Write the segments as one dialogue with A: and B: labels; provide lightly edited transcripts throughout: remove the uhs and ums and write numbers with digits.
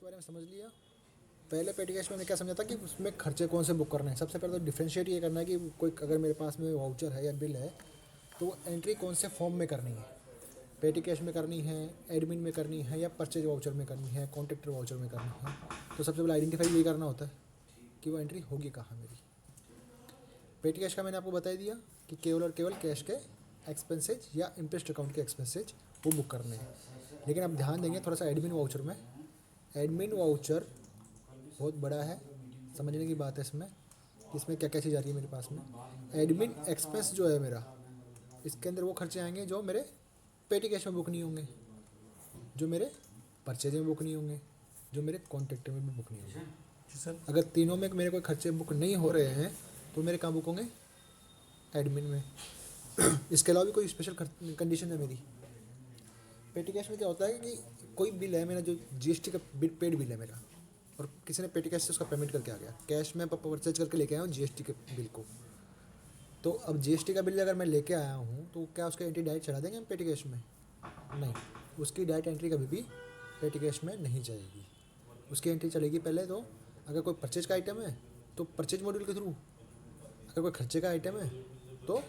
A: के बारे में समझ लिया। पहले पेटी कैश में मैंने क्या समझा था कि उसमें खर्चे कौन से बुक करने हैं। सबसे पहले तो डिफ्रेंशिएट ये करना है कि कोई अगर मेरे पास में वाउचर है या बिल है तो एंट्री कौन से फॉर्म में करनी है। पेटी कैश में करनी है, एडमिन में करनी है, या परचेज वाउचर में करनी है, कॉन्ट्रैक्टर वाउचर में करनी है। तो सबसे पहले आइडेंटिफाई ये करना होता है कि वो एंट्री होगी कहाँ मेरी। पेटी कैश का मैंने आपको बता दिया कि केवल और केवल कैश के एक्सपेंसेज या इंटरेस्ट अकाउंट के एक्सपेंसेज वो बुक करने हैं। लेकिन अब ध्यान देंगे थोड़ा सा एडमिन वाउचर में। एडमिन वाउचर बहुत बड़ा है, समझने की बात है इसमें कि इसमें क्या क्या चीज़ आ रही है मेरे पास में। एडमिन एक्सपेंस जो है मेरा, इसके अंदर वो खर्चे आएंगे जो मेरे पेटी कैश में बुक नहीं होंगे, जो मेरे परचेज में बुक नहीं होंगे, जो मेरे कॉन्ट्रैक्ट में भी बुक नहीं होंगे।
B: जी सर।
A: अगर तीनों में मेरे कोई खर्चे बुक नहीं हो रहे हैं तो मेरे कहाँ बुक होंगे? एडमिन में। इसके अलावा भी कोई स्पेशल कंडीशन है मेरी। पेटी कैश में क्या होता है कि कोई बिल है मेरा जो जीएसटी का पेड बिल है मेरा, और किसी ने पेटी कैश से उसका पेमेंट करके आ गया, कैश में परचेज करके लेके आया हूँ जीएसटी के बिल को। तो अब जीएसटी का बिल अगर मैं लेके आया हूँ तो क्या उसका एंट्री डायरेक्ट चढ़ा देंगे हम पेटी कैश में? नहीं, उसकी डायरेक्ट एंट्री कभी भी पेटी कैश में नहीं जाएगी। उसकी एंट्री चलेगी पहले तो अगर कोई परचेज का आइटम है तो परचेज मॉड्यूल के थ्रू, अगर कोई खर्चे का आइटम है तो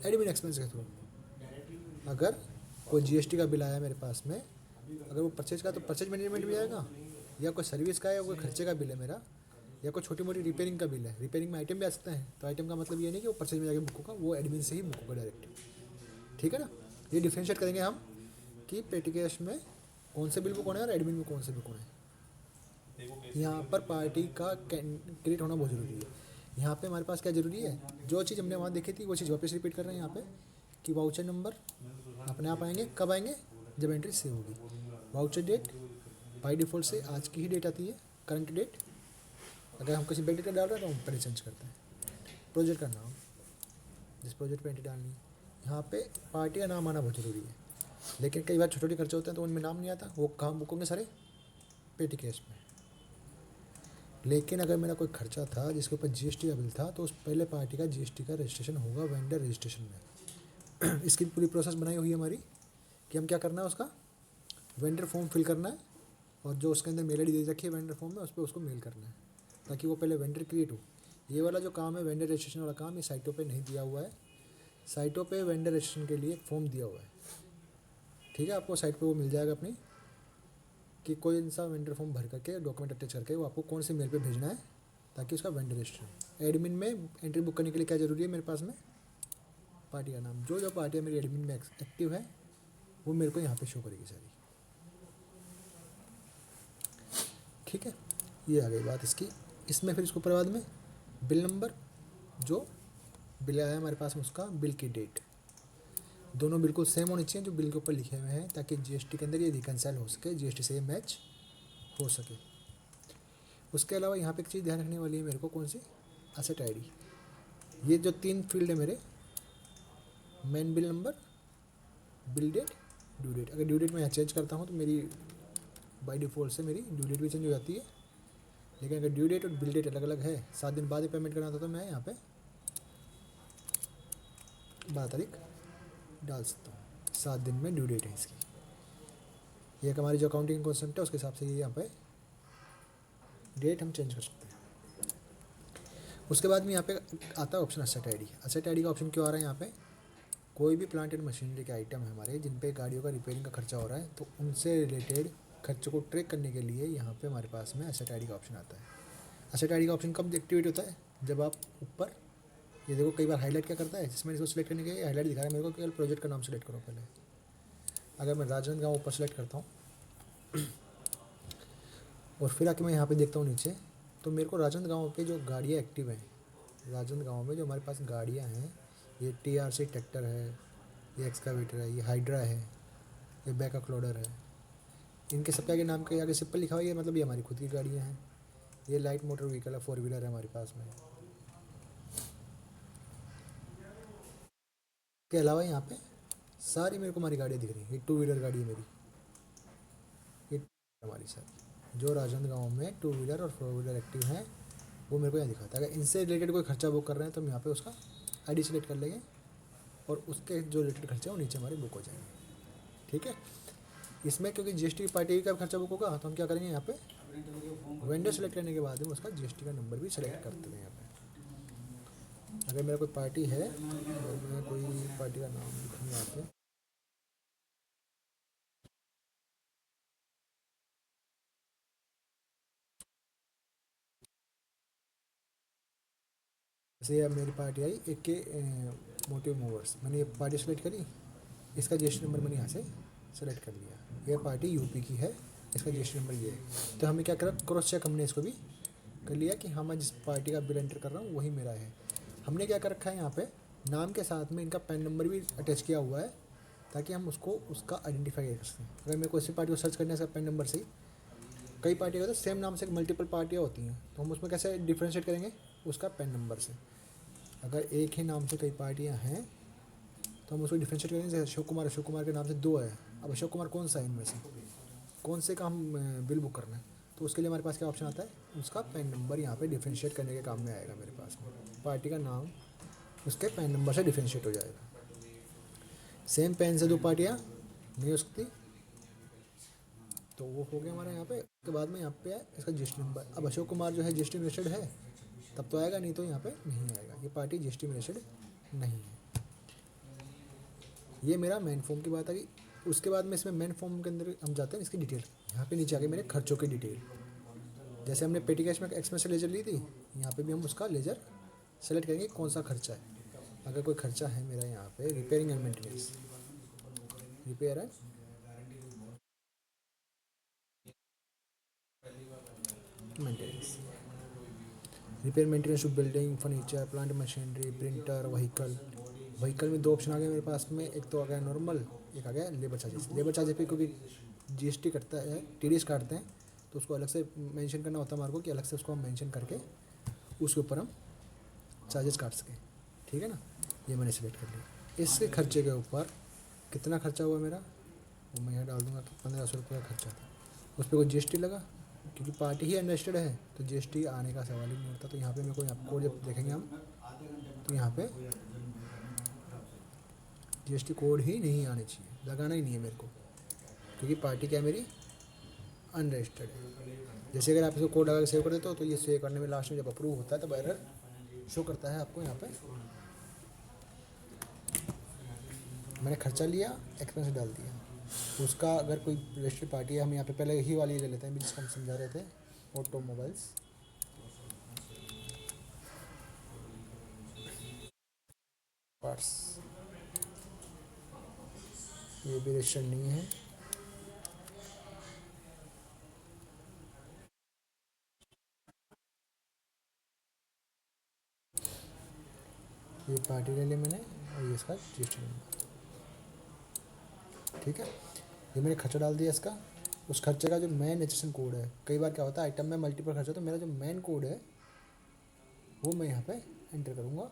A: एडमिन एक्सपेंस के थ्रू। अगर कोई जीएसटी का बिल आया मेरे पास में, अगर वो परचेज का तो परचेज मैनेजमेंट भी आएगा, या कोई सर्विस का है या कोई खर्चे का बिल है मेरा, या कोई छोटी मोटी रिपेयरिंग का बिल है। रिपेयरिंग में आइटम भी आ सकता है, तो आइटम का मतलब ये नहीं कि वो परचेज में जाके बुक होगा, वो एडमिन से ही बुक होगा डायरेक्ट। ठीक है ना। ये डिफ्रेंशिएट करेंगे हम कि पेटी कैश में कौन से बिल बुक होना है और एडमिन में कौन से बुक होना है। यहाँ पर पार्टी का क्रिएट होना बहुत ज़रूरी है। यहाँ पे हमारे पास क्या ज़रूरी है, जो चीज़ हमने वहाँ देखी थी वो चीज़ वापस रिपीट कर रहे हैं यहाँ पे कि वाउचर नंबर अपने आप आएंगे। कब आएंगे? जब एंट्री सेव होगी। वाउचर डेट बाई डिफ़ॉल्ट से आज की ही डेट आती है, करंट डेट। अगर हम किसी बैक डेट डाल रहे हैं तो हम पहले चेंज करते हैं। प्रोजेक्ट का नाम, जिस प्रोजेक्ट पे एंट्री डालनी है। यहाँ पे पार्टी का नाम आना बहुत ज़रूरी है, लेकिन कई बार छोटे छोटे खर्चे होते हैं तो उनमें नाम नहीं आता, वो कहाँ बुक होंगे सारे? पेटी कैश में। लेकिन अगर मेरा कोई खर्चा था जिसके ऊपर जीएसटी का बिल था तो उस पहले पार्टी का जीएसटी का रजिस्ट्रेशन होगा वेंडर रजिस्ट्रेशन में। इसकी पूरी प्रोसेस बनाई हुई है हमारी कि हम क्या करना है, उसका वेंडर फॉर्म फिल करना है, और जो उसके अंदर मेल आईडी दे रखी है वेंडर फॉर्म में उस पर उसको मेल करना है ताकि वो पहले वेंडर क्रिएट हो। ये वाला जो काम है वेंडर रजिस्ट्रेशन वाला काम, ये साइटों पे नहीं दिया हुआ है। साइटों पे वेंडर रजिस्ट्रेशन के लिए फॉर्म दिया हुआ है। ठीक है, आपको साइट पे वो मिल जाएगा अपनी, कि कोई सा वेंडर फॉर्म भर करके डॉक्यूमेंट अटैच करके वो आपको कौन सी मेल पे भेजना है ताकि उसका वेंडर रजिस्ट्रेशन। एडमिन में एंट्री बुक करने के लिए क्या ज़रूरी है मेरे पास में? पार्टी का नाम। जो जो पार्टियाँ मेरी एडमिन में एक्टिव है वो मेरे को यहाँ पे शो करेगी सारी। ठीक है, ये आ गई बात इसकी। इसमें फिर इसको ऊपर बाद में बिल नंबर, जो बिल आया हमारे पास में उसका बिल की डेट, दोनों बिल्कुल सेम होनी चाहिए जो बिल के ऊपर लिखे हुए हैं ताकि जीएसटी के अंदर ये रिकनसाइल हो सके, जीएसटी से ये मैच हो सके। उसके अलावा यहाँ पे एक चीज़ ध्यान रखने वाली है मेरे को, कौन सी? Asset ID. ये जो 3 फील्ड है मेरे, main bill number, bill date, due date. अगर ड्यू डेट मैं यहाँ चेंज करता हूँ तो मेरी बाय डिफ़ॉल्ट से मेरी ड्यू डेट भी चेंज हो जाती है। लेकिन अगर ड्यू डेट और बिल डेट अलग अलग है, 7 दिन बाद ही पेमेंट करना था, तो मैं यहाँ पे 12 तारीख डाल सकता हूँ। 7 दिन में ड्यू डेट है इसकी। ये हमारी जो अकाउंटिंग कॉन्सेप्ट है उसके हिसाब से ये यहाँ पे डेट हम चेंज कर सकते हैं। उसके बाद में यहाँ पे आता है option asset ID. Asset ID का ऑप्शन क्यों आ रहा है यहाँ पे? कोई भी प्लांट एंड मशीनरी के आइटम है हमारे जिन पे गाड़ियों का रिपेयरिंग का खर्चा हो रहा है, तो उनसे रिलेटेड खर्चे को ट्रैक करने के लिए यहाँ पे हमारे पास में असेट आईडी का ऑप्शन आता है। असेट आईडी का ऑप्शन कब एक्टिवेट होता है? जब आप ऊपर ये देखो, कई बार हाईलाइट क्या करता है, जिसमें इसको सिलेक्ट करने के लिए हाईलाइट दिखा रहा है मेरे को, केवल प्रोजेक्ट का नाम सेलेक्ट करो पहले। अगर मैं राजनांदगांव ऊपर सेलेक्ट करता हूँ और फिर आके मैं यहाँ पे देखता हूँ नीचे, तो मेरे को राजनांदगांव पे जो गाड़ियाँ एक्टिव हैं, राजनांदगांव में जो हमारे पास गाड़ियाँ हैं, ये टीआरसी ट्रैक्टर है, ये एक्सकावेटर है, ये हाइड्रा है, ये बैकअप लोडर है, इनके सबका के नाम के आगे सिंपल लिखा हुआ है, मतलब ये हमारी खुद की गाड़ियाँ हैं। ये लाइट मोटर व्हीकल है, 4 व्हीलर है हमारे पास में। के अलावा यहाँ पे सारी मेरे को हमारी गाड़ियाँ दिख रही हैं। ये 2 व्हीलर गाड़ी है मेरी, ये हमारी सारी जो राजनांदगांव में 2 व्हीलर और 4 व्हीलर एक्टिव हैं वो मेरे को यहाँ दिखाता है। अगर इनसे रिलेटेड कोई खर्चा बुक कर रहे हैं तो हम यहाँ पे उसका आईडी सेलेक्ट कर लेंगे और उसके जो रिलेटेड खर्चे हैं वो नीचे हमारे बुक हो जाएंगे। ठीक है। इसमें क्योंकि जीएसटी पार्टी का खर्चा बुक होगा तो हम क्या करेंगे, यहाँ पे वेंडर सेलेक्ट करने के बाद में उसका जीएसटी का नंबर भी सेलेक्ट करते हैं यहाँ पे। अगर मेरा कोई पार्टी है, अगर मैं कोई पार्टी का नाम लिखूँ यहाँ पे, जैसे अब मेरी पार्टी आई एक के मोटिव मूवर्स, मैंने ये पार्टी सेलेक्ट करी, इसका जीएसटी नंबर मैंने यहाँ से सेलेक्ट कर लिया। ये पार्टी यूपी की है, इसका जीएसटी नंबर ये है। तो हमें क्या करा, क्रॉस चेक हमने इसको भी कर लिया कि हाँ मैं जिस पार्टी का बिल एंटर कर रहा हूँ वही मेरा है। हमने क्या कर रखा है यहाँ पे, नाम के साथ में इनका पैन नंबर भी अटैच किया हुआ है ताकि हम उसको उसका आइडेंटिफाई कर सकें। अगर मेरे को इसी पार्टी को सर्च करने से पैन नंबर से ही, कई पार्टी का तो सेम नाम से मल्टीपल पार्टियाँ होती हैं, तो हम उसमें कैसे डिफ्रेंशिएट करेंगे, उसका पैन नंबर से। अगर एक ही नाम से कई पार्टियाँ हैं तो हम उसको डिफ्रेंशिएट करेंगे। जैसे अशोक कुमार के नाम से 2 है, अब अशोक कुमार कौन सा है इनमें से, कौन से का हम बिल बुक करना है, तो उसके लिए हमारे पास क्या ऑप्शन आता है, उसका पैन नंबर यहाँ पे डिफ्रेंशिएट करने के काम में आएगा मेरे पास में। पार्टी का नाम उसके पैन नंबर से डिफ्रेंशिएट हो जाएगा। सेम पैन से 2 पार्टियाँ नहीं हो सकती, तो वो हो गया हमारा यहाँ पे। उसके बाद में यहाँ पे है इसका जीएसटी नंबर। अब अशोक कुमार जो है जीएसटी में रजिस्टर्ड है तब तो आएगा, नहीं तो यहाँ पे नहीं आएगा, ये पार्टी जीएसटी में रजिस्टर्ड नहीं है। ये मेरा मेन फॉर्म की बात आ गई। उसके बाद में इसमें मेन फॉर्म के अंदर हम जाते हैं इसकी डिटेल। यहाँ पे नीचे आ गई मेरे खर्चों की डिटेल। जैसे हमने पेटी कैश में एक्सपेंस से लेजर ली थी, यहाँ पे भी हम उसका लेजर सेलेक्ट करेंगे कौन सा खर्चा है। अगर कोई खर्चा है मेरा यहाँ पे रिपेयरिंग एंड मेंटेनेंस, रिपेयर है maintenance, repair maintenance of building, furniture, plant machinery, printer, vehicle. Vehicle में 2 ऑप्शन आ गए मेरे पास में, एक तो आ गया नॉर्मल, एक आ गया लेबर चार्जेस। लेबर चार्जेस पे क्योंकि जीएसटी करता है, टीडीएस काटते हैं, तो उसको अलग से मेंशन करना होता है हमारे को कि अलग से उसको हम मेंशन करके उसके ऊपर हम चार्जेस काट सकें। ठीक है ना, ये मैंने सेलेक्ट कर लिया। इसके खर्चे के ऊपर कितना खर्चा हुआ मेरा वो मैं यहाँ डाल दूँगा कि 1500 रुपये का खर्चा था। उस पर कोई जीएसटी लगा, क्योंकि पार्टी ही अनरजिस्टर्ड है तो जीएसटी आने का सवाल ही नहीं होता। तो यहाँ पे मेरे को यहाँ कोड जब देखेंगे हम, तो यहाँ पे जीएसटी कोड ही नहीं आने चाहिए, लगाना ही नहीं है मेरे को, क्योंकि पार्टी क्या है मेरी अनरजिस्टर्ड है। जैसे अगर आप इसको कोड लगा के सेव कर देते हो तो ये सेव करने में लास्ट में जब अप्रूव होता है तब एरर शो करता है आपको। यहाँ पे मैंने खर्चा लिया, एक्सपेंस डाल दिया, उसका अगर कोई रजिस्टर्ड पार्टी है, हम यहाँ पे पहले ही वाली ले लेते हैं जिसको हम समझा रहे थे, ऑटोमोबाइल्स। पार्ट्स, ये भी रजिस्टर्ड नहीं है। ये पार्टी ले ली मैंने और ये इसका जीएसटी नंबर। ठीक है, ये मैंने खर्चा डाल दिया इसका। उस खर्चे का जो मेन रजिस्ट्रेशन कोड है, कई बार क्या होता है आइटम में मल्टीपल खर्चा, तो मेरा जो मेन कोड है वो मैं यहाँ पे एंटर करूँगा।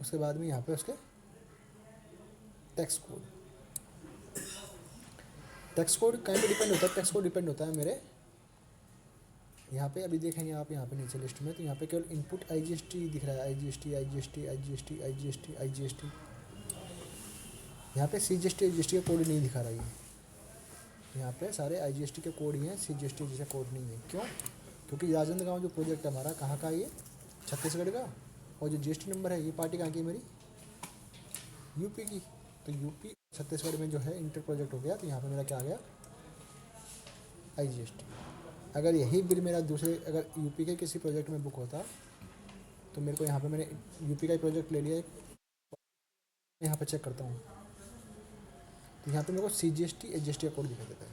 A: उसके बाद में यहाँ पे उसके टैक्स कोड, टैक्स कोड कहीं पे डिपेंड होता है, टैक्स कोड डिपेंड होता है मेरे यहाँ पे। अभी देखेंगे आप यहाँ पे नीचे लिस्ट में, तो यहाँ पे केवल इनपुट आईजीएसटी दिख रहा है, IGST IGST IGST IGST IGST. यहाँ पे सीजीएसटी आईजीएसटी का कोड नहीं दिखा रहा है। यहाँ पे सारे आईजीएसटी के कोड ही हैं, सीजीएसटी जैसा कोड नहीं है। क्यों? क्योंकि राजेंद्र गाँव जो प्रोजेक्ट है हमारा कहाँ का है, ये छत्तीसगढ़ का, और जो जीएसटी नंबर है ये पार्टी कहाँ की है मेरी, यूपी की। तो यूपी छत्तीसगढ़ में जो है इंटर प्रोजेक्ट हो गया, तो यहाँ पे मेरा क्या आ गया, आईजीएसटी। अगर यही बिल मेरा दूसरे अगर यूपी के किसी प्रोजेक्ट में बुक होता तो मेरे को यहाँ पे मैंने यूपी का ही प्रोजेक्ट ले लिया, यहाँ पे चेक करता हूँ तो यहाँ पे मेरे को सीजीएसटी एजीएसटी का कोड दिखा देता है।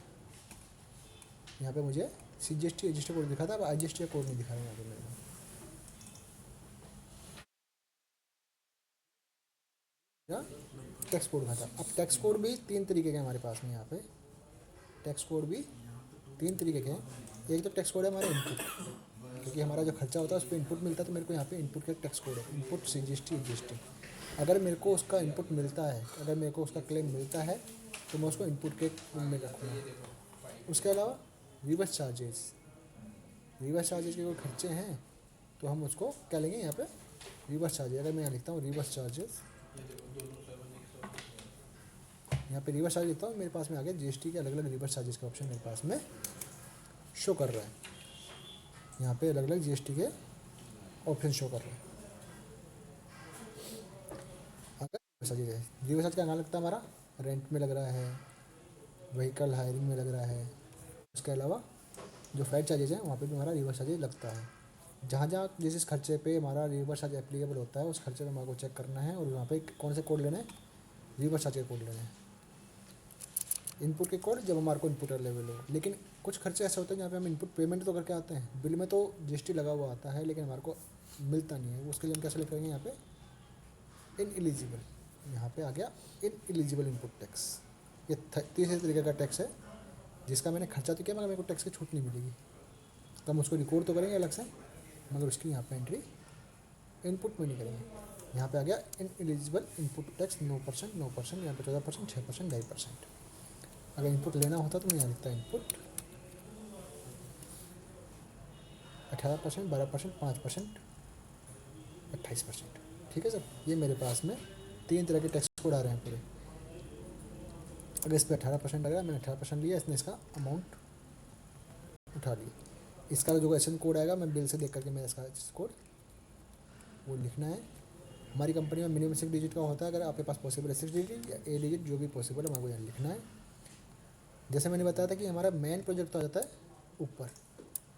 A: यहाँ पे मुझे सीजीएसटी एजीएसटी कोड दिखा था, अब आईजीएसटी का कोड नहीं दिखा रहा है यहाँ पे मेरे को। टैक्स कोड था। अब टैक्स कोड भी 3 तरीके के हमारे पास में, यहाँ पे टैक्स कोड भी 3 तरीके के हैं। एक तो टैक्स कोड है हमारा इनपुट, क्योंकि हमारा जो खर्चा होता है उस पर इनपुट मिलता है, तो मेरे को यहाँ पे इनपुट का टैक्स कोड है, इनपुट सीजीएसटी एजीएसटी। अगर मेरे को उसका इनपुट मिलता है, अगर मेरे को उसका क्लेम मिलता है तो मैं उसको इनपुट के में रखूँगा। उसके अलावा रिवर्स चार्जेस, रिवर्स चार्जेस के कोई खर्चे हैं तो हम उसको क्या लेंगे, यहाँ पे रिवर्स चार्जेस। अगर मैं यहाँ लिखता हूँ रिवर्स चार्जेस, यहाँ पे रिवर्स चार्ज लिखता हूँ, मेरे पास में आ गया जीएसटी के अलग अलग रिवर्स चार्जेस का ऑप्शन मेरे पास में शो कर रहा है। यहाँ पे अलग अलग जीएसटी के ऑप्शन शो कर रहे हैं। अगर रिवर्स चार्ज का कहाँ लगता है हमारा, रेंट में लग रहा है, व्हीकल हायरिंग में लग रहा है। उसके अलावा जो फ्लाइट चार्जेज हैं वहाँ पे भी हमारा रिवर्स चार्जेज लगता है। जहाँ जहाँ जिस जिस खर्चे पे हमारा रिवर्स चार्ज एप्लीकेबल होता है उस खर्चे में हमारे को चेक करना है और वहाँ पे कौन से कोड लेने हैं, रिवर्स चार्ज के कोड लेने हैं, इनपुट के कोड जब हमारे को इनपुट अवेलेबल हो। लेकिन कुछ खर्चे ऐसे होते हैं जहाँ पे हम इनपुट पेमेंट तो करके आते हैं, बिल में तो जीएसटी लगा हुआ आता है लेकिन हमारे को मिलता नहीं है। उसके लिए हम कैसे करेंगे, यहाँ पे इन एलिजिबल, यहाँ पे आ गया इन एलिजिबल इनपुट टैक्स। ये तीसरे तरीके का टैक्स है जिसका मैंने खर्चा तो किया मगर मेरे को टैक्स की छूट नहीं मिलेगी, तो हम उसको रिकॉर्ड तो करेंगे अलग से मगर उसकी यहाँ पे एंट्री इनपुट में नहीं करेंगे। यहाँ पे आ गया इन एलिजिबल इनपुट टैक्स 9%, 9%, यहाँ पे 14%, 6%, 2.5%। अगर इनपुट लेना होता तो मैं यहाँ लिखता इनपुट 18%, 12%, 5%, 28%। ठीक है सर, ये मेरे पास में 3 तरह के टैक्स कोड आ रहे हैं पूरे। अगर इस पर 18% आ गया, मैंने 18% लिया, इसने इसका अमाउंट उठा लिया। इसका जो एस कोड आएगा मैं बिल से देख करके मैं इसका कोड वो लिखना है। हमारी कंपनी में मिनिमम 6 डिजिट का होता है, अगर आपके पास पॉसिबल है 6 डिजिट या 8 डिजिट जो भी पॉसिबल है हमारे को यहाँ लिखना है। जैसे मैंने बताया था कि हमारा मेन प्रोजेक्ट तो आ जाता है ऊपर,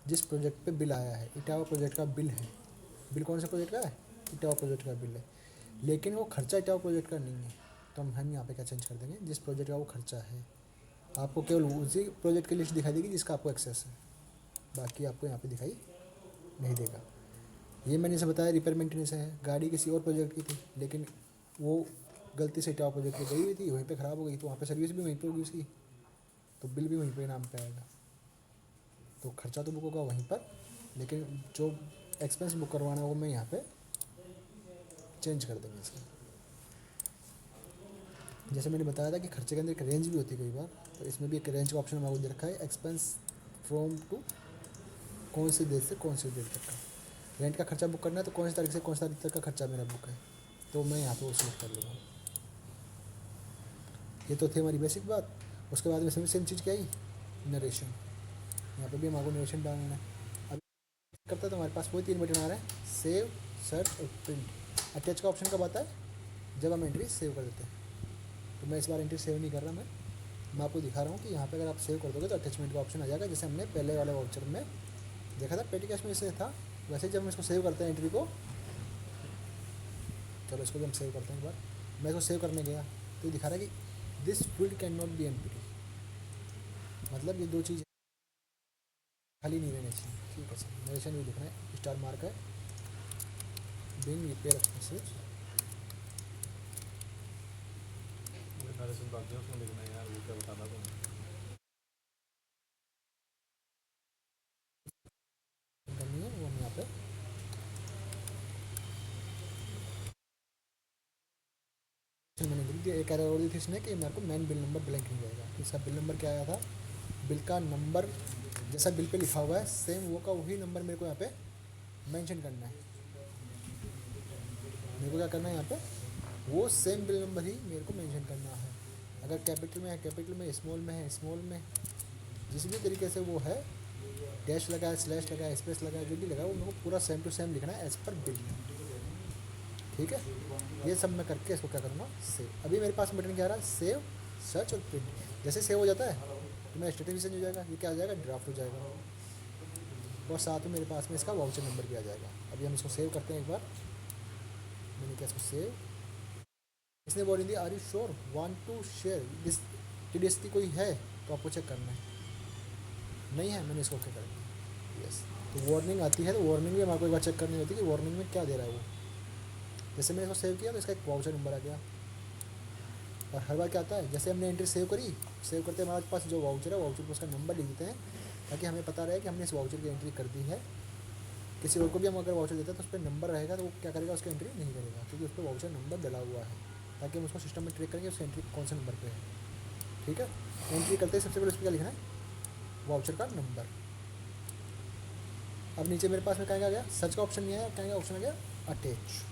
A: जिस प्रोजेक्ट पे बिल आया है, इटावा प्रोजेक्ट का बिल है। बिल कौन सा प्रोजेक्ट का है, इटावा प्रोजेक्ट का बिल है, लेकिन वो खर्चा इटावा प्रोजेक्ट का नहीं है। तो हम यहाँ पे क्या चेंज कर देंगे, जिस प्रोजेक्ट का वो खर्चा है आपको केवल उसी प्रोजेक्ट की लिस्ट दिखाई देगी जिसका आपको एक्सेस है, बाकी आपको यहाँ पे दिखाई नहीं देगा। ये मैंने इसे बताया रिपेयर मेंटेनेंस है, गाड़ी किसी और प्रोजेक्ट की थी लेकिन वो गलती से इटावा प्रोजेक्ट पे गई हुई थी, वहीं पे ख़राब हो गई, तो वहाँ पे सर्विस भी वहीं पे होगी उसकी, तो बिल भी वहीं पे नाम पे आएगा। तो खर्चा तो बुक होगा वहीं पर, लेकिन जो एक्सपेंस बुक करवाना है वो मैं यहाँ पे चेंज कर देंगे इसका। जैसे मैंने बताया था कि खर्चे के अंदर एक रेंज भी होती है कई बार, तो इसमें भी एक रेंज का ऑप्शन हमारे को दे रखा है, एक्सपेंस फ्रॉम टू कौन सी डेट से कौन सी डेट तक का रेंट का खर्चा बुक करना है, तो कौन सी तारीख से कौन सी तारीख तक का खर्चा मेरा बुक है, तो मैं यहाँ पे वो सिलेक्ट कर लूँगा। ये तो थी हमारी बेसिक बात। उसके बाद में सेम चीज़ क्या आई, नरेशन। यहाँ पे भी हमारे को नरेशन डालना है। अभी करता है तो हमारे पास वही 3 बटन आ रहे हैं, सेव, सर्च और प्रिंट। अटैच का ऑप्शन कब आता है, जब हम एंट्री सेव कर देते हैं। तो मैं इस बार एंट्री सेव नहीं कर रहा, मैं आपको दिखा रहा हूँ कि यहाँ पे अगर आप सेव कर दोगे तो अटैचमेंट का ऑप्शन आ जाएगा, जैसे हमने पहले वाले वाउचर में देखा था, पेटी कैश में जैसे था वैसे जब हम इसको सेव करते हैं एंट्री को। चलो इसको भी हम सेव करते हैं एक बार। मैं इसको सेव करने गया तो ये दिखा रहा है कि this field can not be empty, मतलब ये 2 चीज़ खाली नहीं रहनी चाहिए। ठीक है सर, नरेशन भी लिखना है, स्टार मार्क है, बिंग रिपेयर एक्सपेंसेस।
B: नरेशन बाकी है उसमें लिखना है यार, वो क्या बताना तुम।
A: करनी है वो हम यहाँ पे मैंने लिख दिया। एक एरर और दी थी इसने कि मेरे को मेन बिल नंबर ब्लैंक नहीं जाएगा। तो इसका बिल नंबर क्या आया था, बिल का नंबर जैसा बिल पे लिखा हुआ है सेम वो का वही नंबर मेरे को यहाँ पे मेंशन करना है। मेरे को क्या करना है यहाँ पे, वो सेम बिल नंबर ही मेरे को मेंशन करना है। अगर कैपिटल में है कैपिटल में, स्मॉल में है स्मॉल में, जिस भी तरीके से वो है, डैश लगा है, स्लैश लगा है, स्पेस लगा है, जो भी लगा है वो मेरे को पूरा सेम टू सेम लिखना है एज पर बिल। ठीक है, ये सब मैं करके इसको क्या करूँगा, सेव। अभी मेरे पास बटन क्या आ रहा है, सेव, सर्च और प्रिंट। जैसे सेव हो जाता है तो मेरा स्टेटस हो जाएगा, ये क्या आ जाएगा, ड्राफ्ट हो जाएगा, और साथ में मेरे पास में इसका वाउचर नंबर भी आ जाएगा। अभी हम इसको सेव करते हैं एक बार। मैंने क्या इसको सेव, इसने बोल दी are you sure want to share this TDS कोई है तो आपको चेक करना है, नहीं है मैंने इसको ओके कर दिया। यस, तो वार्निंग आती है, तो वार्निंग भी हमारे को एक बार चेक करनी होती है कि वार्निंग में क्या दे रहा है वो। जैसे मैंने इसको सेव किया तो इसका एक वाउचर नंबर आ गया, और हर बार क्या आता है, जैसे हमने एंट्री सेव करी, सेव करते हमारे पास जो वाउचर है वाउचर को उसका नंबर लिख देते हैं, ताकि हमें पता रहे कि हमने इस वाउचर की एंट्री कर दी है। किसी और को भी हम अगर वाउचर देते हैं तो उस पर नंबर रहेगा तो वो क्या करेगा, उसकी एंट्री नहीं करेगा, क्योंकि उस पर वाउचर नंबर डला हुआ है, ताकि हम उसको सिस्टम में ट्रैक करेंगे उसकी एंट्री कौन से नंबर पे है। ठीक है, एंट्री करते ही सबसे पहले उस पर क्या लिखना है, वाउचर का नंबर। अब नीचे मेरे पास में कहेंगे आ गया, सर्च का ऑप्शन नहीं आया, कहेंगे ऑप्शन आ गया अटैच।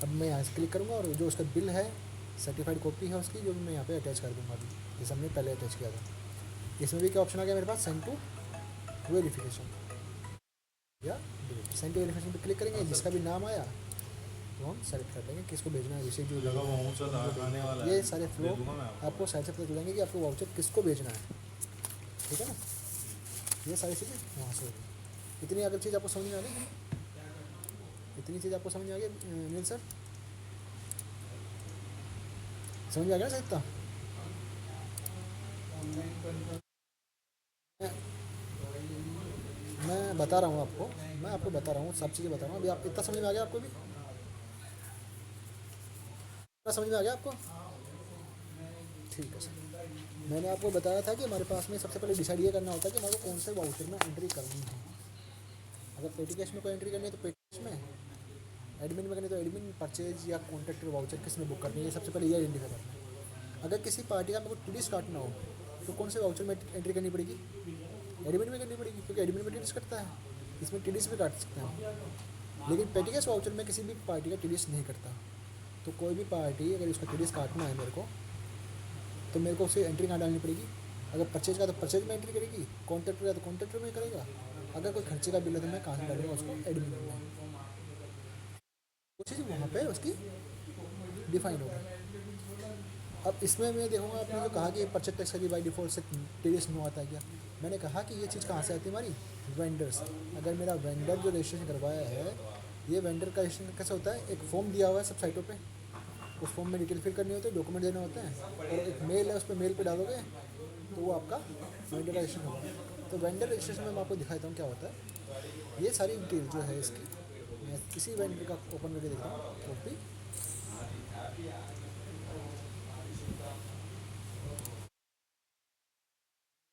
A: अब मैं यहाँ से क्लिक करूँगा और जो उसका बिल है, सर्टिफाइड कॉपी है उसकी, जो मैं यहाँ पे अटैच कर दूँगा अभी, जैसे हमने पहले अटैच किया था। इसमें भी क्या ऑप्शन आ गया मेरे पास, सेंड टू वेरिफिकेशन। या सेंड टू वेरिफिकेशन पे क्लिक करेंगे, जिसका भी नाम आया तो हम सेलेक्ट कर लेंगे किसको भेजना है, रिसीव जो
B: लगा वो ऊँचा आने वाला है,
A: ये सारे
B: दे
A: फ्लो
B: दूंगा मैं आपको।
A: आपको साइड से पता चलेंगे कि आपको वाउचर किसको भेजना है, ठीक है ना। ये सारी चीज़ें वहाँ से होगी। इतनी अगर चीज़ आपको समझ में आ गई, इतनी चीज़ आपको समझ में आ गई नील सर, समझ में आ गया ना सर इतना। मैं बता रहा हूँ आपको, मैं आपको बता रहा हूँ, सब चीज़ें बता रहा हूँ अभी। आप इतना समझ में आ गया आपको भी, इतना समझ में आ गया आपको, ठीक है सर। मैंने आपको बताया था कि हमारे पास में सबसे पहले डिसाइड ये करना होता है कि हमारे को कौन से वाउचर में एंट्री करनी है। अगर पेटी कैश में कोई एंट्री करनी है तो पेटी कैश में, एडमिन में करनी है तो एडमिन, परचेज या कॉन्ट्रैक्टर वाउचर किस में बुक करनी है, सबसे पहले ये आइडेंटिफाई करना है। अगर किसी पार्टी का मेरे को टीडीएस काटना हो तो कौन से वाउचर में एंट्री करनी पड़ेगी, एडमिन में करनी पड़ेगी, क्योंकि एडमिन में टीडीएस कटता है, इसमें टीडीएस भी काट सकते हैं। लेकिन पेटी कैश वाउचर में किसी भी पार्टी का टीडीएस नहीं करता। तो कोई भी पार्टी अगर उसका टीडीएस काटना है मेरे को, तो मेरे को उसे एंट्री कहाँ डालनी पड़ेगी। अगर परचेज का तो परचेज में एंट्री करेगी, कॉन्ट्रैक्टर का तो कॉन्ट्रैक्टर में करेगा। अगर कोई खर्चे का बिल है तो मैं कहाँ से डालूंगा उसको, एडमिन में। वो चीज़ वहाँ पे उसकी डिफाइन होगी। अब इसमें मैं देखूंगा, आपने जो कहा कि परचेज टैक्स का भी बाई डिफ़ॉल्ट से टीडीएस नो आता है क्या, मैंने कहा कि ये चीज़ कहाँ से आती है हमारी, वेंडर से। अगर मेरा वेंडर जो रजिस्ट्रेशन करवाया है, ये वेंडर का रजिस्ट्रेशन कैसे होता है, एक फॉर्म दिया हुआ है सब साइटों पे, उस फॉर्म में डिटेल फिल करनी होती है, डॉक्यूमेंट देने होते हैं, और एक मेल है, उस पर मेल पे डालोगे तो वो आपका वेंडर का रजिस्ट्रेशन होगा। तो वेंडर रजिस्ट्रेशन में मैं आपको दिखाता हूँ क्या होता है। ये सारी डिटेल जो है इसकी, मैं किसी वेंडर का ओपन करके देखता हूँ कॉपी।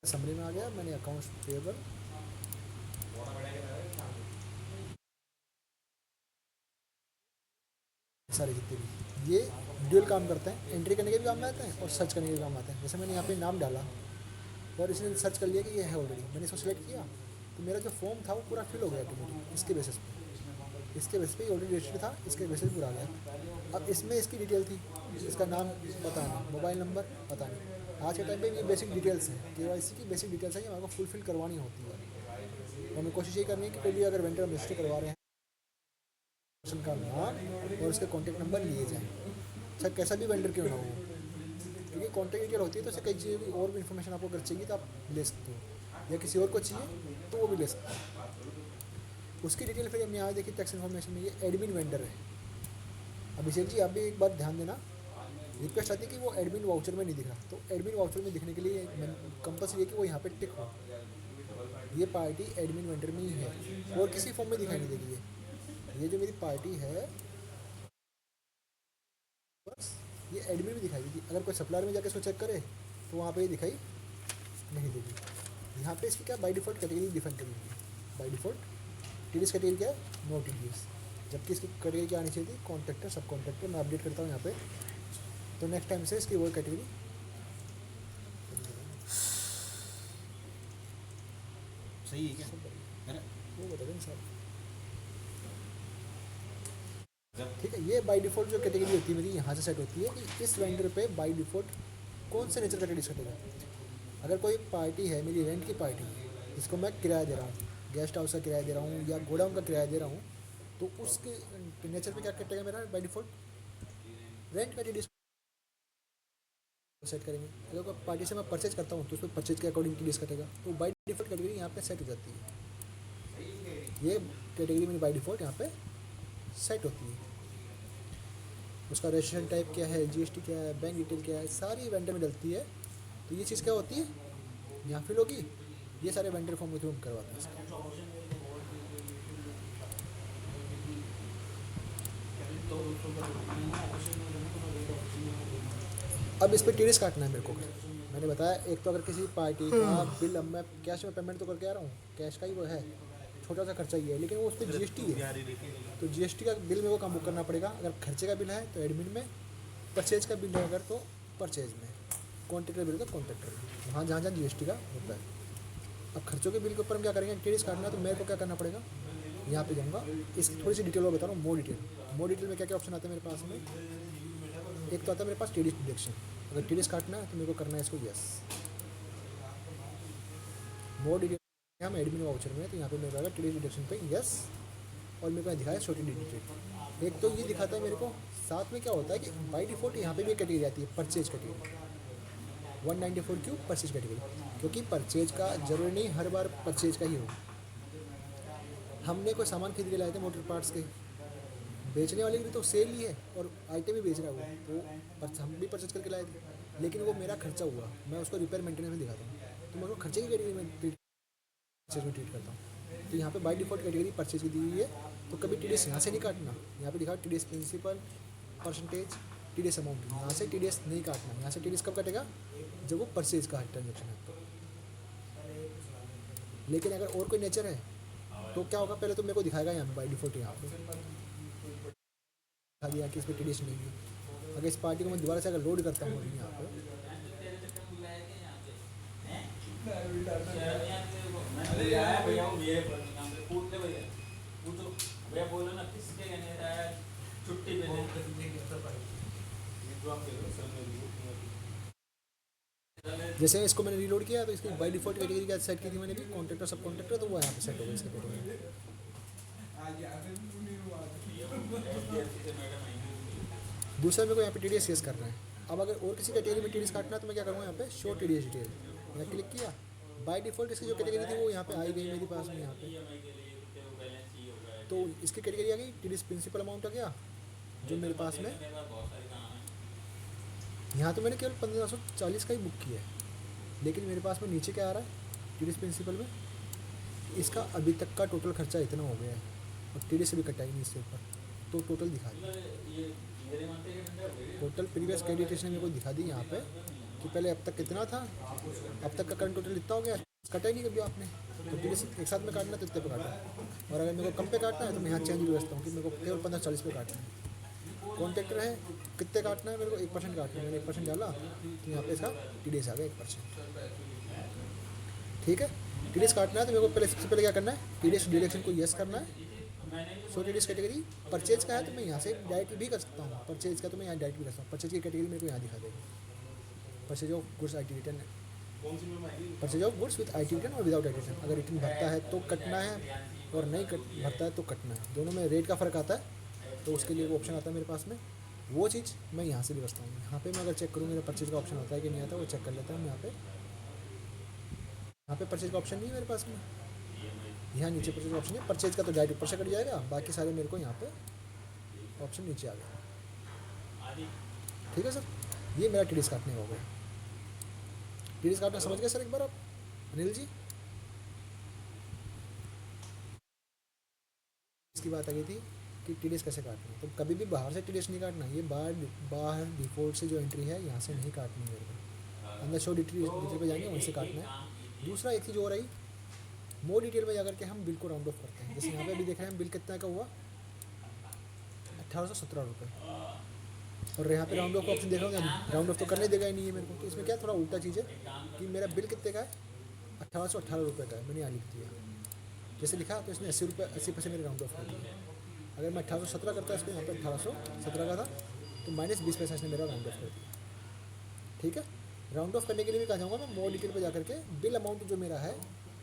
A: समरी में आ गया, मैंने अकाउंट्स पेबल, सारे जितने भी ये ड्यूल काम करते हैं, एंट्री करने के भी काम में आते हैं और सर्च करने के भी काम आते हैं। जैसे मैंने यहाँ पे नाम डाला और इसने सर्च कर लिया कि ये है ऑलरेडी, मैंने इसको सिलेक्ट किया तो मेरा जो फॉर्म था वो पूरा फिल हो गया ऑटोमेटिक इसके बेसिस पे, इसके बेसिस पे ऑलरेडी रजिस्टर्ड था, इसके बेसिस पूरा आ गया। अब इसमें इसकी डिटेल थी, इसका नाम पता नहीं, मोबाइल नंबर पता नहीं। आज के टाइम पे ये बेसिक डिटेल्स हैं, केवाईसी की बेसिक डिटेल्स हैं, ये हमारे को फुलफिल करवानी होती है। तो हमें कोशिश ये करनी है कि कोई भी अगर वेंडर रजिस्टर करवा रहे हैं, पर्सन का नाम और उसके कॉन्टैक्ट नंबर लिए जाएँ, चाहे कैसा भी वेंडर क्यों ना हो, क्योंकि कॉन्टैक्ट डिटेल होती है तो उससे कई चीज़ें और भी इन्फॉर्मेशन आपको अगर चाहिए तो आप ले सकते हो, या किसी और को चाहिए तो वो भी ले सकते हैं। उसकी डिटेल फिर हमने यहाँ देखी टैक्स इन्फॉर्मेशन में, ये एडमिन वेंडर है। अभिषेक जी आप भी एक बार ध्यान देना, रिक्वेस्ट आती है कि वो एडमिन वाउचर में नहीं दिख रहा, तो एडमिन वाउचर में दिखने के लिए कंपल्सरी है कि वो यहाँ पे टिक हो, ये पार्टी एडमिन वेंडर में ही है और किसी फॉर्म में दिखाई नहीं देगी। ये जो मेरी पार्टी है बस ये एडमिन में दिखाई देगी। अगर कोई सप्लायर में जाकर इसको चेक करे तो वहाँ पे ये दिखाई नहीं देगी। यहाँ पे इसकी क्या बाय डिफ़ॉल्ट कैटेगरी डिफाइन करी हुई है, बाय डिफ़ॉल्ट टीडीएस कैटेगरी क्या है, नो टीडीएस, जबकि इसकी कैटेगरी क्या आनी चाहिए थी, कॉन्ट्रैक्टर सब कॉन्ट्रैक्टर। मैं अपडेट करता हूँ यहाँ पे, तो नेक्स्ट टाइम से इसकी वो कैटेगरी
C: सही है क्या?
A: वो बता दें सर, ठीक है। ये बाय डिफ़ॉल्ट जो कैटेगरी होती है मेरी यहाँ से सेट होती है कि इस वेंडर पे बाय डिफ़ॉल्ट कौन से नेचर का टीडीएस कटेगा। अगर कोई पार्टी है मेरी रेंट की पार्टी, जिसको मैं किराया दे रहा हूँ, गेस्ट हाउस का किराया दे रहा हूँ या गोडाउन का किराया दे रहा हूँ, तो उसके नेचर पे क्या कटेगा मेरा बाय डिफ़ॉल्ट, रेंट का टीडीएस सेट करेंगे। अगर कोई पार्टी से मैं परचेज करता हूँ तो उसमें परचेज के अकॉर्डिंग टीडीएस कटेगा, तो बाय डिफ़ॉल्ट कैटेगरी यहाँ पे सेट हो जाती है। ये कैटेगरी मेरी बाय डिफ़ॉल्ट यहाँ पे सेट होती है। उसका रजिस्ट्रेशन टाइप क्या है, जीएसटी क्या है, बैंक डिटेल क्या है, सारी वेंडर में डलती है। तो ये चीज़ क्या होती है यहाँ फिल होगी, ये सारे वेंडर फॉर्म के थ्रू हम करवाते हैं इसका। अब इस पर टीडीएस काटना है मेरे को, मैंने बताया। एक तो अगर किसी पार्टी का बिल, अब मैं कैश में पेमेंट तो करके आ रहा हूँ, कैश का ही वो है, छोटा सा खर्चा ही है, लेकिन वो उस पर जीएसटी है, तो जीएसटी का बिल मेरे को कहाँ बुक करना पड़ेगा। अगर खर्चे का बिल है तो एडमिन में, परचेज का बिल है अगर तो परचेज में, कॉन्ट्रैक्टर बिल तो कॉन्ट्रैक्टर में, वहाँ जहाँ जहाँ जीएसटी का होता है। अब खर्चों के बिल के ऊपर हम क्या करेंगे, टीडीएस काटना है तो मेरे को क्या करना पड़ेगा, यहाँ पे जाऊँगा, इसकी थोड़ी सी डिटेल और बता रहा हूँ। मोर डिटेल में क्या क्या ऑप्शन आते हैं मेरे पास में, एक तो आता है मेरे पास टीडीएस डिडक्शन। अगर टीडीएस काटना है तो मेरे को करना है इसको यस, मोर डिटेल। हम एडमिन वाउचर में, तो यहाँ पे मेरे को आएगा टीडीएस डिडक्शन पे यस, और मेरे को यहाँ दिखाया छोटी डिटेल। एक तो ये दिखाता है मेरे को, साथ में क्या होता है कि बाई डिफ़ॉल्ट यहाँ पे भी कैटेगरी आती है परचेज कैटेगरी, 194 क्यों परचेज कैटेगरी, क्योंकि परचेज का जरूरी नहीं हर बार परचेज का ही हो। हमने कोई सामान खरीद के लाए थे मोटर पार्ट्स के, बेचने वाले भी तो सेल ही है और आइटम भी बेच रहा हुआ, तो हम भी परचेज करके लाए थे, लेकिन वो मेरा खर्चा हुआ, मैं उसको रिपेयर मेंटेनेंस में दिखाता हूँ, तो मैं उसको खर्चे की कैटेगरी में परचेज में ट्रीट करता हूँ। तो यहाँ पे बाय डिफ़ॉल्ट कैटेगरी परचेज की दी हुई है, तो कभी टीडीएस यहाँ से नहीं काटना, यहाँ पे दिखा TDS principal percentage TDS amount, यहाँ से टीडीएस नहीं काटना। यहाँ से टीडीएस कब कटेगा, जब वो परचेज का ट्रांजेक्शन है तो। लेकिन अगर और कोई नेचर है तो क्या होगा, पहले तो मेरे को दिखाएगा यहाँ पे बाई डिफ़ॉल्ट, यहाँ पे दिखा दिया कि इस पर टीडीएस नहीं है। अगर इस पार्टी को मैं दोबारा से अगर लोड करता हूँ अभी यहाँ पे, जैसे इसको मैंने रीलोड किया तो इसकी बाई डिफ़ॉल्ट कैटेगरी क्या सेट की थी मैंने भी, कॉन्ट्रैक्टर सब कॉन्ट्रैक्टर, तो वो यहाँ पे सेट हो गई इसकी कैटेगरी। दूसरा मेरे को यहाँ पे टीडीएस यस करना है। अब अगर और किसी कैटेगरी में टीडीएस काटना है तो मैं क्या करूँगा, यहाँ पे शो टीडीएस डिटेल, मैं क्लिक किया, बाय डिफ़ॉल्ट इसकी जो कैटेगरी थी वो यहाँ पे आई गई मेरे पास में यहाँ पे, तो इसकी कैटेगरी आ गई टीडीएस प्रिंसिपल अमाउंट आ गया जो मेरे पास में। यहाँ तो मैंने केवल 1540 का ही बुक किया है, लेकिन मेरे पास में नीचे क्या आ रहा है टीडीएस प्रिंसिपल में, इसका अभी तक का टोटल खर्चा इतना हो गया है और टीडीएस से भी कटा ही नहीं इसके ऊपर, तो टोटल दिखा दिया, टोटल प्रीवियस क्रेडिटेशन मेरे को दिखा दी यहाँ पे कि पहले अब तक कितना था, अब तक का करंट टोटल इतना हो गया, कटा ही नहीं कभी आपने, तो टीडीएस एक साथ में काटना तो इतने पे काटना, और अगर मेरे को कम पे काटना है तो मैं यहाँ चेंज भी रखता हूँ कि मेरे को केवल 1540 पे काटना है। कॉन्ट्रैक्टर है कितने काटना है, मेरे को 1% काटना है, मैंने 1% डाला तो यहाँ पे इसका टीडीएस आ गया 1%। ठीक है, टीडीएस काटना है तो मेरे को पहले सबसे पहले क्या करना है, टीडीएस डिडक्शन को यस करना है। सो टीडीएस कैटेगरी परचेज का है तो मैं यहाँ से डायरेक्ट भी कर सकता हूँ, परचेज का तो मैं यहाँ डायरेक्ट भी कर सकता हूँ। परचेज की कैटेगरी मेरे को यहाँ दिखा देगी, purchase of goods IT return, purchase of goods with IT return और विदाउट IT रिटर्न। अगर रिटर्न भरता है तो कटना है और नहीं भरता है तो कटना है, दोनों में रेट का फ़र्क आता है, तो उसके लिए वो ऑप्शन आता है मेरे पास में, वो चीज़ मैं यहाँ से भी बचता हूँ। यहाँ पे मैं अगर चेक करूँ मेरा परचेज का ऑप्शन होता है कि नहीं आता, वो चेक कर लेता हूँ। यहाँ पे परचेज का ऑप्शन नहीं है मेरे पास में, यहाँ नीचे परचेज का ऑप्शन है, परचेज का तो डायरेक्ट ऊपर से कट जाएगा, बाकी सारे मेरे को यहाँ पे ऑप्शन नीचे आ गया। ठीक है सर, ये मेरा टीडीएस काटने हो गया। टीडीएस काटना समझ गए सर एक बार आप अनिल जी? इसकी बात आ गई थी कि टीडीएस कैसे काटना है, तो कभी भी बाहर से टीडीएस नहीं काटना, ये बाहर डिफ़ॉल्ट से जो एंट्री है यहाँ से नहीं काटनी है मेरे को, अंदर शो डिटेल पे जाएंगे वहीं से काटना है। दूसरा एक चीज़ हो रही, मोर डिटेल में जाकर के हम बिल को राउंड ऑफ करते हैं, जैसे यहाँ पे अभी देख रहे हैं बिल कितना का हुआ 1817 रुपये, और यहाँ पे राउंड ऑफ का ऑप्शन देख रहा हूँ, राउंड ऑफ तो करने देगा ही नहीं है मेरे को, तो इसमें क्या थोड़ा उल्टा चीज़ है कि मेरा बिल कितने का है 1818 रुपये का है, मैंने यहाँ लिख दिया, जैसे लिखा तो इसने 80% मेरे राउंड ऑफ कर दिया। अगर मैं 1817 करता इसको यहाँ पे 1817 का था तो -20 इसने मेरा राउंड ऑफ कर दिया। ठीक है, राउंड ऑफ करने के लिए भी कहा जाऊँगा मैं मोर डिटेल पर जाकर के बिल अमाउंट जो मेरा है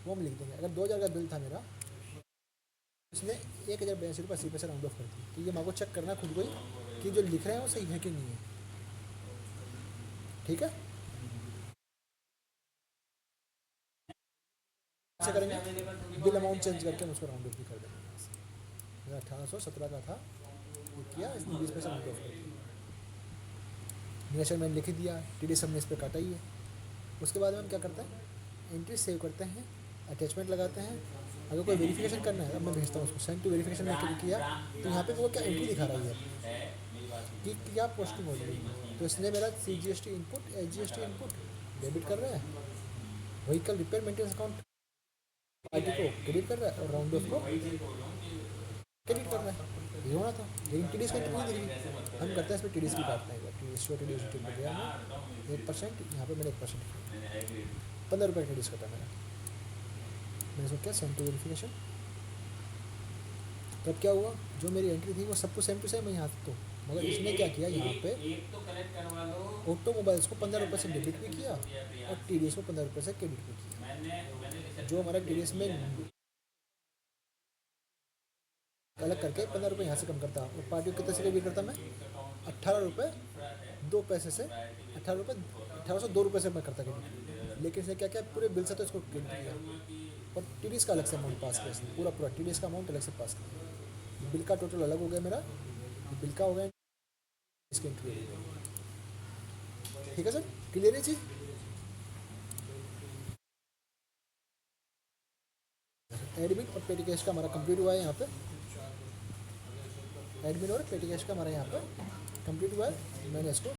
A: वो हम लिख देंगे। अगर 2000 का बिल था मेरा, इसने 1082 रुपये 80 पैसे राउंड ऑफ कर दिया, तो ये मेरे को चेक करना खुद को ही कि जो लिख रहे हैं वो सही है कि नहीं है। ठीक है, ऐसे करेंगे, बिल अमाउंट चेंज करके हम उसको राउंड ऑफ भी कर देंगे। मेरा 1817 का था, ये किया इसने 20 पैसे राउंड ऑफ कर दिया, नेशन मैंने लिख दिया, टीडीएस हमने इस पर काटा ही है। उसके बाद में हम क्या करते हैं, एंट्री सेव करते हैं, अटैचमेंट लगाते हैं। अगर कोई वेरिफिकेशन करना है, अब मैं भेजता हूँ उसको, सेंड टू वेरिफिकेशन में क्लिक किया तो यहाँ पे वो क्या एंट्री दिखा रही है कि क्या पोस्टिंग हो रही है, तो इसने मेरा CGST input SGST input debit कर रहा है, vehicle repair maintenance account IT को क्रेडिट कर रहा है और राउंड ऑफ को क्रेडिट कर रहा है, ये होना था। लेकिन टीडीएस का एंट्री नहीं दिख रही, हम करते हैं इसमें टीडीएस भी काटना है, टीडीएस पे गया मैं 1%, यहाँ पे मैंने 1% 15 रुपये टीडीएस कटा मेरा। मैंने इसको क्या सेंड टू वेरिफिकेशन, तब क्या हुआ, जो मेरी एंट्री थी वो सब कुछ सेम टू सेम है यहाँ तो मगर इसने क्या किया यहाँ पे, ऑटोमोबाइल्स को 15 रुपये से डेबिट भी किया और TDS को 15 रुपये से क्रेडिट भी किया। जो हमारा TDS में अलग करके 15 रुपये यहाँ से कम करता और पार्टी को कितने से क्रेडिट करता मैं, 18 रुपये 2 पैसे से, 1802 रुपये से मैं करता क्रेडिट। लेकिन इसने क्या किया, पूरे बिल से तो इसको क्रेडिट किया और TDS का अलग से अमाउंट पास किया इसने, पूरा TDS का अमाउंट अलग से पास किया। बिल का टोटल अलग हो गया मेरा, बिल का हो गया इसके इंक्लूड। ठीक है सर, क्लियर है चीज? एडमिन और पेटी कैश का हमारा कंप्लीट हुआ है यहाँ पे, एडमिन और पेटी कैश का हमारा यहाँ पे कंप्लीट हुआ है। मैंने इसको